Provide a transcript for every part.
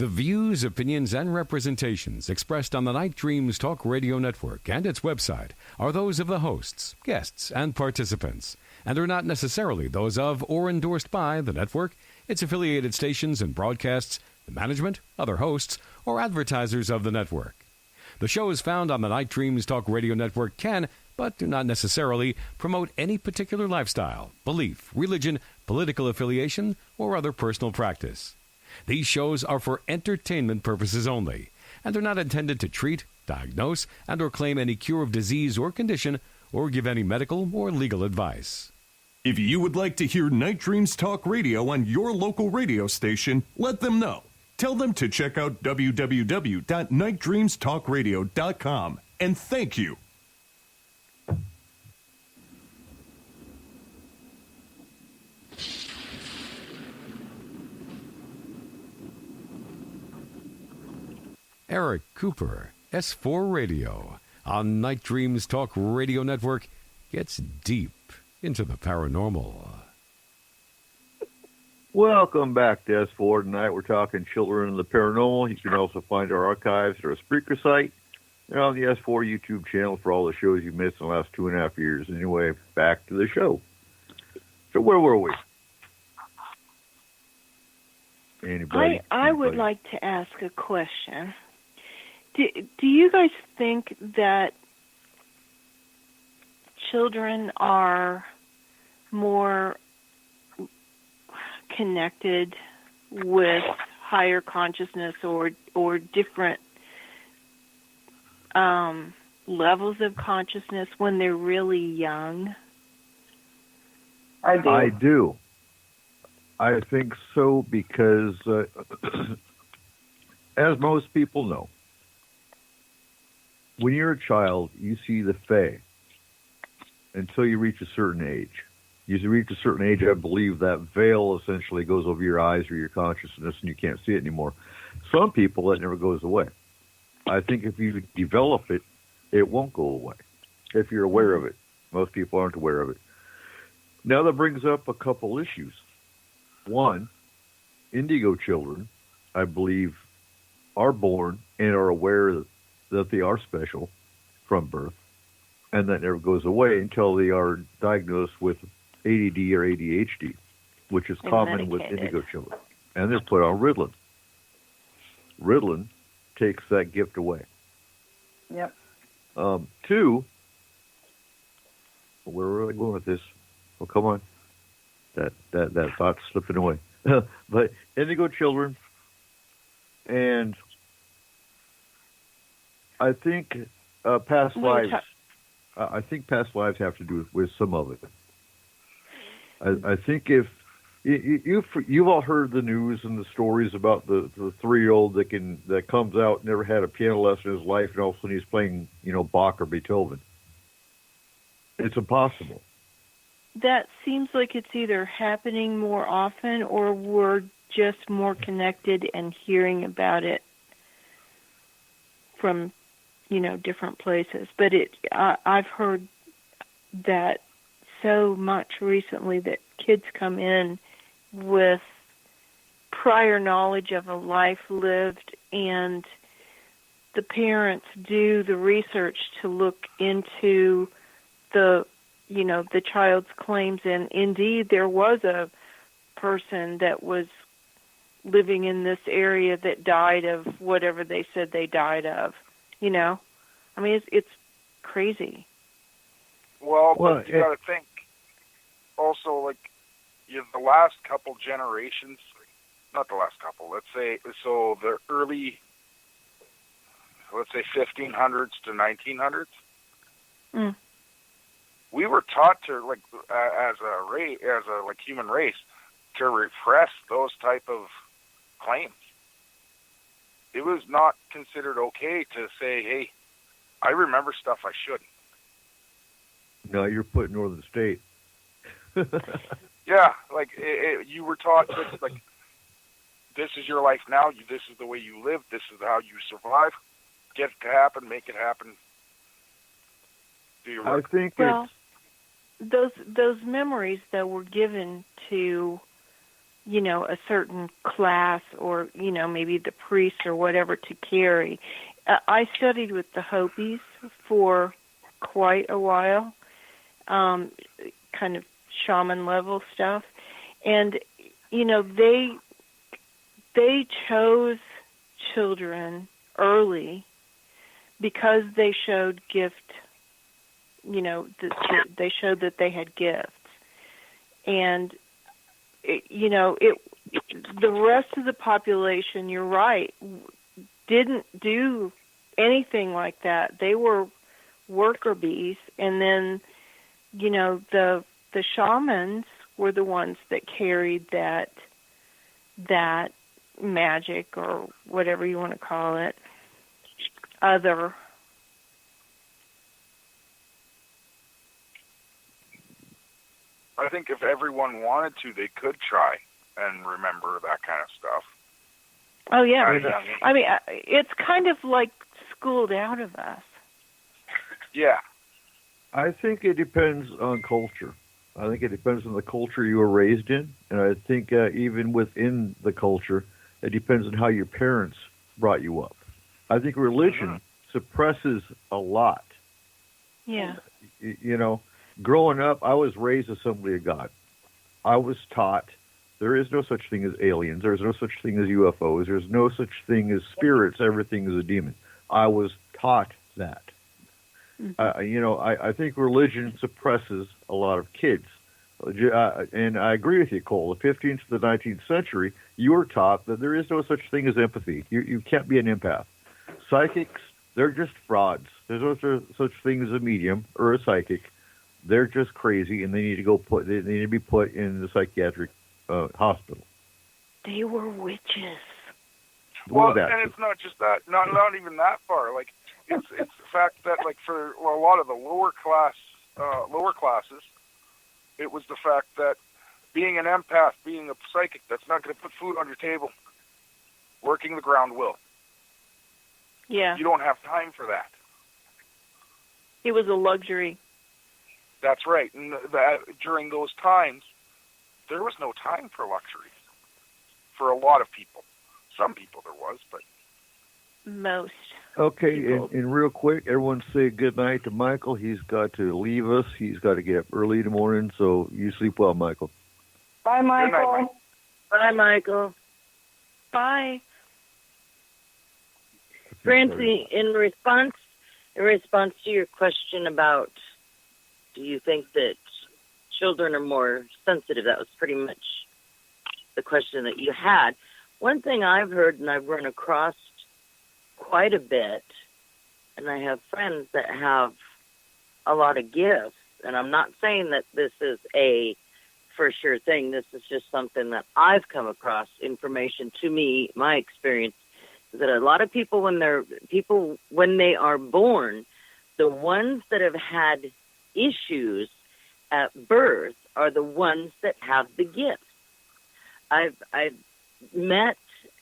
The views, opinions, and representations expressed on the Night Dreams Talk Radio Network and its website are those of the hosts, guests, and participants, and are not necessarily those of or endorsed by the network, its affiliated stations and broadcasts, the management, other hosts, or advertisers of the network. The shows found on the Night Dreams Talk Radio Network can, but do not necessarily, promote any particular lifestyle, belief, religion, political affiliation, or other personal practice. These shows are for entertainment purposes only, and are not intended to treat, diagnose, and or claim any cure of disease or condition, or give any medical or legal advice. If you would like to hear Night Dreams Talk Radio on your local radio station, let them know. Tell them to check out www.nightdreamstalkradio.com, and thank you. Eric Cooper, S-4 Radio, on Night Dreams Talk Radio Network, gets deep into the paranormal. Welcome back to S4. Tonight we're talking children and the paranormal. You can also find our archives at our Spreaker site and on the S4 YouTube channel for all the shows you missed in the last 2.5 years. Anyway, back to the show. So where were we? Anybody? I would like to ask a question. Do you guys think that children are more connected with higher consciousness or different levels of consciousness when they're really young? I do. I think so because, as most people know, when you're a child, you see the Fae until you reach a certain age. You reach a certain age, I believe that veil essentially goes over your eyes or your consciousness and you can't see it anymore. Some people, that never goes away. I think if you develop it, it won't go away if you're aware of it. Most people aren't aware of it. Now that brings up a couple issues. One, indigo children, I believe, are born and are aware that they are special from birth, and that never goes away until they are diagnosed with ADD or ADHD, which is common with indigo children. And they're put on Ritalin. Ritalin takes that gift away. Yep. Two, where are I going with this? Oh, come on. That thought's slipping away. But indigo children, and I think past lives. I think past lives have to do with some of it. I think if you've all heard the news and the stories about the 3-year-old that comes out, never had a piano lesson in his life, and all of a sudden he's playing Bach or Beethoven. It's impossible. That seems like it's either happening more often or we're just more connected and hearing about it from, different places. But I've heard that so much recently that kids come in with prior knowledge of a life lived, and the parents do the research to look into the child's claims, and indeed there was a person that was living in this area that died of whatever they said they died of. I mean, it's crazy. Well, but you got to think also, the last couple generations, not the last couple, let's say the early, 1500s to 1900s. Mm. We were taught to, as a race, human race, to repress those type of claims. It was not considered okay to say, "Hey, I remember stuff I shouldn't." No, you're put Northern State. Yeah, you were taught this is your life now. This is the way you live. This is how you survive. Get it to happen. Make it happen. Do your work. I think those memories that were given to a certain class or, maybe the priest or whatever to carry. I studied with the Hopis for quite a while, kind of shaman level stuff. And, they chose children early because they showed gift, they showed that they had gifts. And, the rest of the population, you're right, didn't do anything like that. They were worker bees, and then, the shamans were the ones that carried that magic, or whatever you want to call it, other. I think if everyone wanted to, they could try and remember that kind of stuff. Oh, yeah. I mean, it's kind of like schooled out of us. Yeah. I think it depends on culture. I think it depends on the culture you were raised in, and I think even within the culture, it depends on how your parents brought you up. I think religion suppresses a lot. Yeah. Growing up, I was raised Assembly of God. I was taught there is no such thing as aliens. There's no such thing as UFOs. There's no such thing as spirits. Everything is a demon. I was taught that. I think religion suppresses a lot of kids. And I agree with you, Cole. The 15th to the 19th century, you were taught that there is no such thing as empathy. You can't be an empath. Psychics, they're just frauds. There's no such thing as a medium or a psychic. They're just crazy, and they need to be put in the psychiatric hospital. They were witches. Well, and it's not just that. Not even that far. Like it's the fact that for a lot of the lower classes, it was the fact that being an empath, being a psychic, that's not going to put food on your table. Working the ground will. Yeah. You don't have time for that. It was a luxury. That's right. And during those times, there was no time for luxuries for a lot of people. Some people there was, but most. Okay, and real quick, everyone say good night to Michael. He's got to leave us. He's got to get up early in the morning, so you sleep well, Michael. Bye, Michael. Good night, Mike. Bye, Michael. Bye. Francie, in response to your question about do you think that children are more sensitive, that was pretty much the question that you had. One thing I've heard and I've run across quite a bit, and I have friends that have a lot of gifts, and I'm not saying that this is a for sure thing. This is just something that I've come across, information to me, my experience, is that a lot of people when they are born, the ones that have had issues at birth are the ones that have the gifts. I've met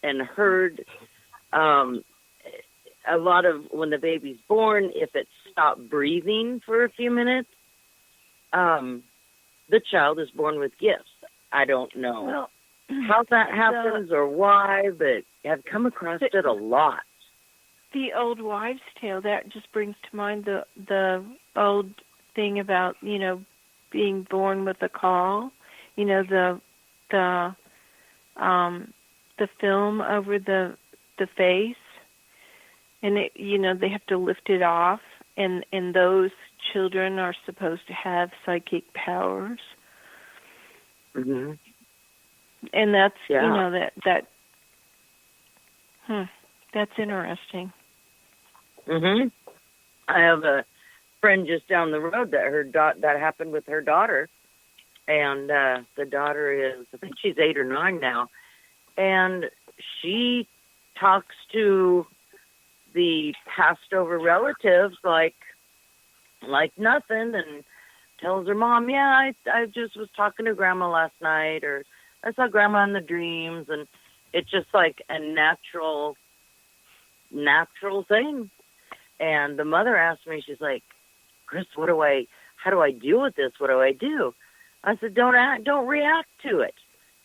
and heard a lot of when the baby's born, if it stopped breathing for a few minutes, the child is born with gifts. I don't know how that happens or why, but I've come across it a lot. The old wives' tale, that just brings to mind the old thing about, being born with a call, the film over the face, and they have to lift it off, and those children are supposed to have psychic powers. Mm-hmm. And that's that's interesting. Mhm. I have a friend just down the road that that happened with her daughter, and the daughter is, I think she's 8 or 9 now, and she talks to the passed over relatives like nothing, and tells her mom, I just was talking to grandma last night, or I saw grandma in the dreams, and it's just like a natural thing. And the mother asked me, she's like, Chris, how do I deal with this? What do I do? I said, don't react to it.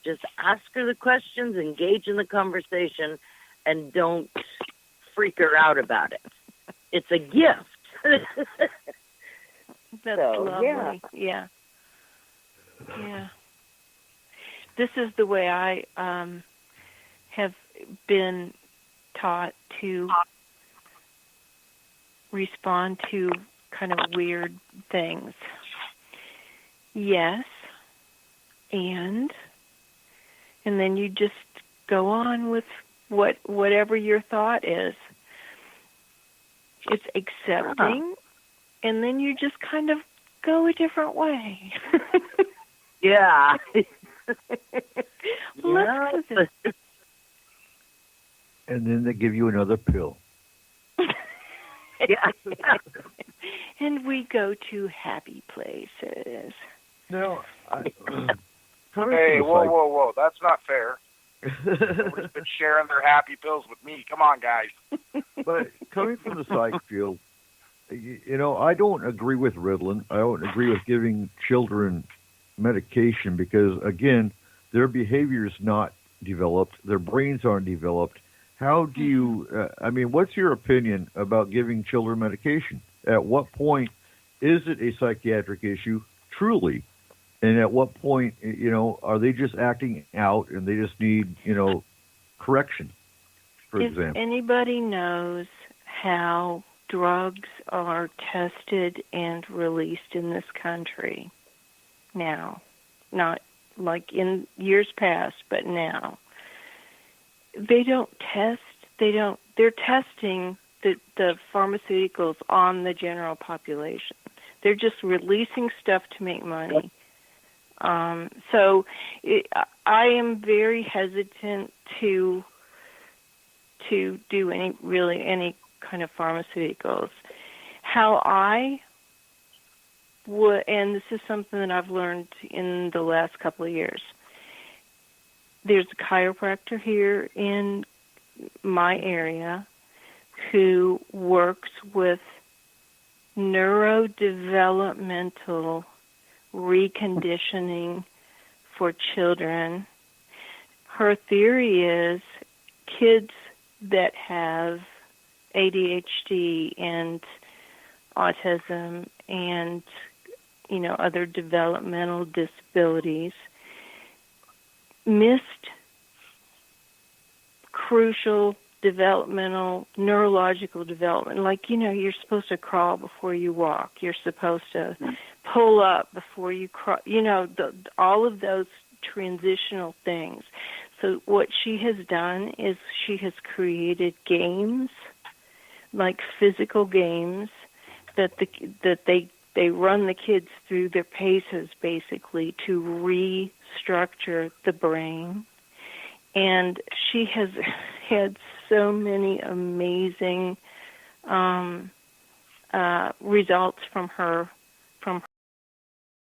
Just ask her the questions, engage in the conversation, and don't freak her out about it. It's a gift. That's So, lovely. Yeah. This is the way I have been taught to respond to kind of weird things. Yes, and then you just go on with whatever your thought is. It's accepting, and then you just kind of go a different way. Yeah. Let's go this. And then they give you another pill. Yeah. And we go to happy places. Now, Hey, whoa. That's not fair. Nobody's been sharing their happy pills with me. Come on, guys. But coming from the psych field, I don't agree with Ritalin. I don't agree with giving children medication because, again, their behavior is not developed. Their brains aren't developed. How do you, what's your opinion about giving children medication? At what point is it a psychiatric issue, truly? And at what point, are they just acting out and they just need, correction, for example? If anybody knows how drugs are tested and released in this country now, not like in years past, but now, they're testing the pharmaceuticals on the general population. They're just releasing stuff to make money. I am very hesitant to do any kind of pharmaceuticals. How I would, and this is something that I've learned in the last couple of years. There's a chiropractor here in my area who works with neurodevelopmental reconditioning for children. Her theory is kids that have ADHD and autism and other developmental disabilities missed crucial developmental, neurological development. Like, you're supposed to crawl before you walk. You're supposed to pull up before you crawl. All of those transitional things. So what she has done is she has created games, like physical games, that they run the kids through their paces, basically, to restructure the brain. And she has had so many amazing results from her